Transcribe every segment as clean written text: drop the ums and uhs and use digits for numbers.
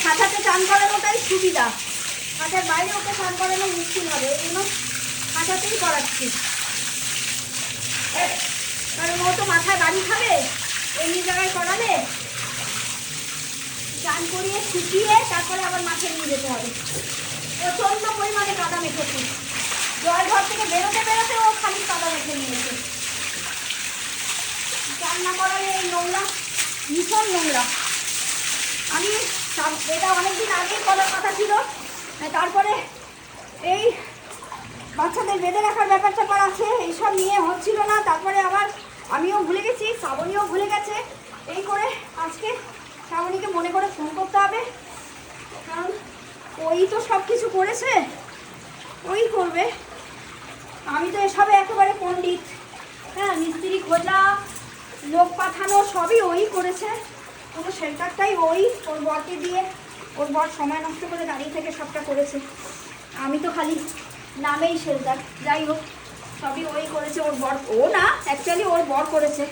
খাঁচাতে চান করানোটাই সুবিধা, খাঁচার বাইরে ওকে চান করানো মুশকিল হবে, এই জন্য খাঁচাতেই করাচ্ছি। কারণ ও তো মাথায় বাড়ি খাবে, এমনি জায়গায় করালে চান করিয়ে শুকিয়ে তারপরে আবার মাঠে নিয়ে যেতে হবে। প্রচণ্ড পরিমাণে কাদা মেখেছে, জল ঘর থেকে বেরোতে বেরোতে ও খালি কাদা মেখে নিয়েছে। রান্না করালে এই নোংরা, ভীষণ নোংরা। আমি এটা অনেকদিন আগেই করার কথা ছিল, তারপরে এই বাচ্চাদের বেঁধে রাখার ব্যাপার ট্যাপার আছে, এইসব নিয়ে হচ্ছিল না। তারপরে আবার আমিও ভুলে গেছি, শ্রাবণীও ভুলে গেছে। এই করে আজকে শ্রাবণীকে মনে করে ফোন করতে হবে, কারণ ওই তো সব কিছু করেছে, ওই করবে। আমি তো এসবে একেবারে পণ্ডিত। হ্যাঁ, মিস্ত্রি খোঁজা, লোক পাঠানো সবই ওই করেছে। পুরো শেল্টারটাই ওই ওর বরকে দিয়ে, ওর বর সময় নষ্ট করে দাঁড়িয়ে থেকে সবটা করেছে। আমি তো খালি নামেই শেল্টার। যাই হোক, সবই ওই করেছে, ওর বর। ও না, অ্যাকচুয়ালি ওর বর করেছে।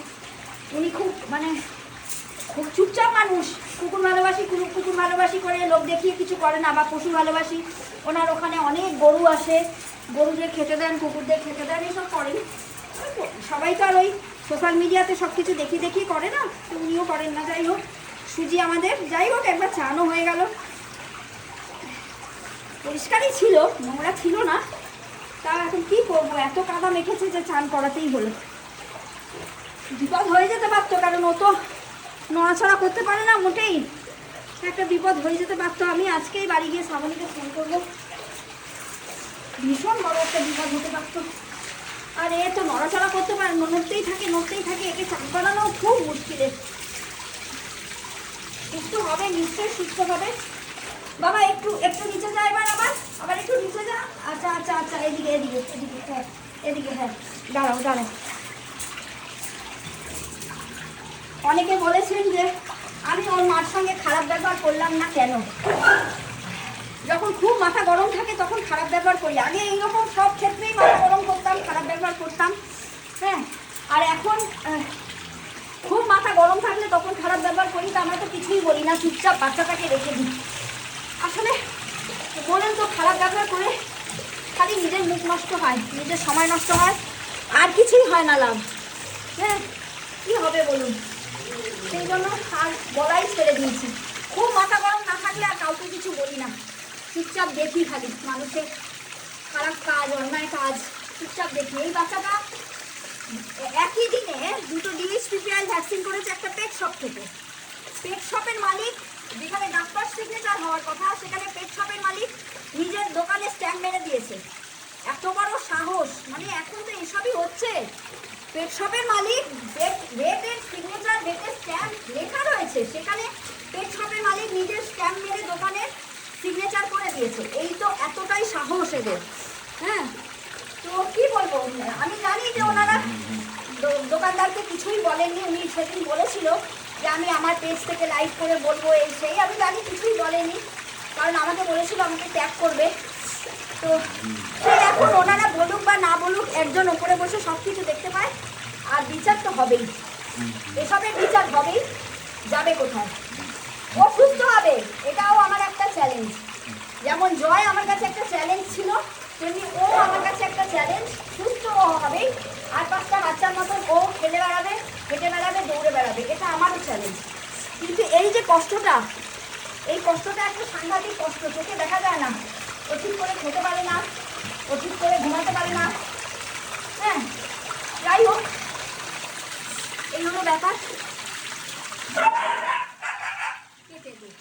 উনি খুব খুব চুপচাপ মানুষ, কুকুর ভালোবাসি, কুকুর ভালোবাসি করে লোক দেখিয়ে কিছু করে না, বা পশু ভালোবাসি। ওনার ওখানে অনেক গরু আসে, গরুদের খেতে দেন, কুকুরদের খেতে দেন, এইসব করেন। সবাই তো আর ওই সোশ্যাল মিডিয়াতে সব কিছু দেখিয়ে করে না, তো উনিও করেন না। যাই হোক, সুজি আমাদের, যাই হোক, একবার চানও হয়ে গেল, পরিষ্কারই ছিল, নোংরা ছিল না। তা এখন কি করবো, এত কাদা মেখেছে যে চান করাতেই হলো। বিপদ হয়ে যেতে পারতো, কারণ ও তো নড়াচড়া করতে পারে না মোটেই, একটা বিপদ হয়ে যেতে পারতো। আমি আজকেই বাড়ি গিয়ে শ্রাবণীকে ফোন করবো, ভীষণ বড় একটা বিপদ হতে পারতো। আর এ তো নড়াচড়া করতে পারে, নড়তেই থাকে, একে চান করানো খুব মুশকিলের। সুস্থ হবে, নিশ্চয়ই সুস্থ হবে। বাবা একটু নিচে যা, আবার একটু নিচে যা। আচ্ছা, এদিকে, হ্যাঁ, দাঁড়াও। অনেকে বলেছেন যে আমি ওর মার সঙ্গে খারাপ ব্যবহার করলাম না কেন। যখন খুব মাথা গরম থাকে তখন খারাপ ব্যবহার করি। আগে এইরকম সব ক্ষেত্রেই মাথা গরম করতাম, খারাপ ব্যবহার করতাম। হ্যাঁ, আর এখন খুব মাথা গরম থাকলে তখন খারাপ ব্যবহার করি। তা আমরা তো কিছুই বলি না, চুপচাপ বাচ্চাটাকে রেখে দিই। আসলে বলেন তো, খারাপ ব্যবহার করে খালি নিজের মুখ নষ্ট হয়, নিজের সময় নষ্ট হয়, আর কিছুই হয় না লাভ। হ্যাঁ, কী হবে বলুন? সেই জন্য আর বলাই ছেড়ে দিয়েছি। খুব মাথা গরম না থাকলে আর কাউকে কিছু বলি না, চুপচাপ দেখি খালি মানুষের খারাপ কাজ, অন্যায় কাজ, চুপচাপ দেখি। এই বাচ্চাটা একই দিনে দুটো DHPPL ভ্যাকসিন করেছে একটা পেট শপ থেকে। পেট শপের মালিক, যেখানে ডাক্তার সিগনেচার হওয়ার কথা, সেখানে পেট শপের মালিক নিজের দোকানে স্ট্যাম্প মেরে দিয়েছে। এত বড় সাহস! মানে এখন তো এসবই হচ্ছে। পেট শপের মালিক, ভেটের সিগনেচার, ভেটের স্ট্যাম্প লেখা রয়েছে, সেখানে পেট শপের মালিক নিজের স্ট্যাম্প মেরে দোকানের সিগনেচার করে দিয়েছে। এই তো এতটাই সাহস এদের। হ্যাঁ, তো কি বলবো, আমি জানি যে ওনারা দোকানদারকে কিছুই বলেননি। উনি সেদিন বলেছিল যে আমি আমার পেজ থেকে লাইভ করে বলবো, এই সেই। আমি জানি কিছুই বলেনি, কারণ আমাকে বলেছিল আমাকে ট্যাগ করবে। তো এখন ওনারা বলুক বা না বলুক, একজন ওপরে বসে সব কিছু দেখতে পায়, আর বিচার তো হবেই। এসবের বিচার হবেই, যাবে কোথায়? ও সুস্থ হবে, এটাও আমার একটা চ্যালেঞ্জ। যেমন জয় আমার কাছে একটা চ্যালেঞ্জ ছিল, তেমনি ও আমার কাছে একটা চ্যালেঞ্জ। সুস্থ ও হবেই, আর 5টা বাচ্চার মতন ও খেলে বেড়াবে, হেঁটে বেড়াবে, দৌড়ে বেড়াবে, এটা আমারও চ্যালেঞ্জ। কিন্তু এই যে কষ্টটা, এই কষ্টটা একটা সাংঘাতিক কষ্ট, চোখে দেখা যায় না। ও ঠিক করে খেতে পারে না, ও ঠিক করে ঘুমাতে পারে না। হ্যাঁ, যাই হোক, এই হলো ব্যাপার। কেটে দিই।